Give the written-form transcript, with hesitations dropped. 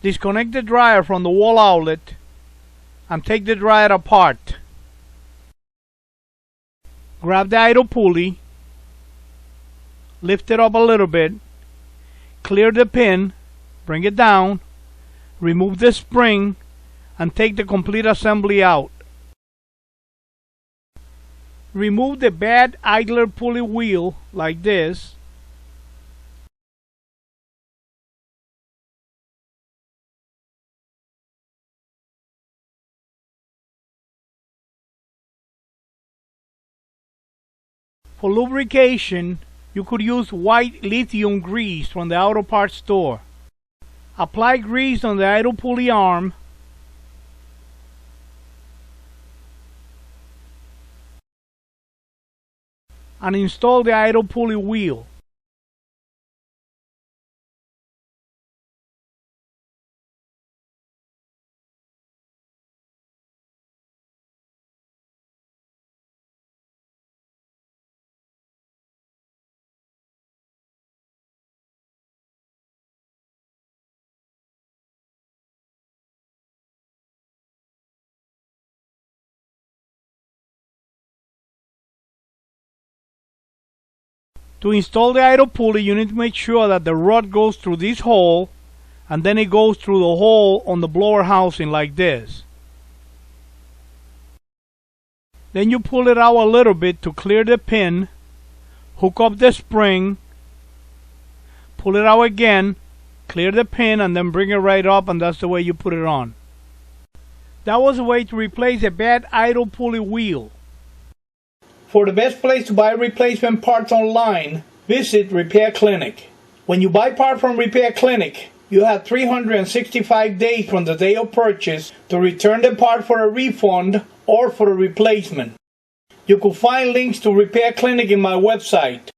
Disconnect the dryer from the wall outlet and take the dryer apart. Grab the idle pulley, lift it up a little bit, clear the pin, bring it down, remove the spring, and take the complete assembly out. Remove the bad idler pulley wheel like this. For lubrication, you could use white lithium grease from the auto parts store. Apply grease on the idle pulley arm and install the idle pulley wheel. To install the idle pulley, you need to make sure that the rod goes through this hole and then it goes through the hole on the blower housing like this. Then you pull it out a little bit to clear the pin, hook up the spring, pull it out again, clear the pin, and then bring it right up, and that's the way you put it on. That was a way to replace a bad idle pulley wheel. For the best place to buy replacement parts online, visit Repair Clinic. When you buy parts from Repair Clinic, you have 365 days from the day of purchase to return the part for a refund or for a replacement. You can find links to Repair Clinic in my website.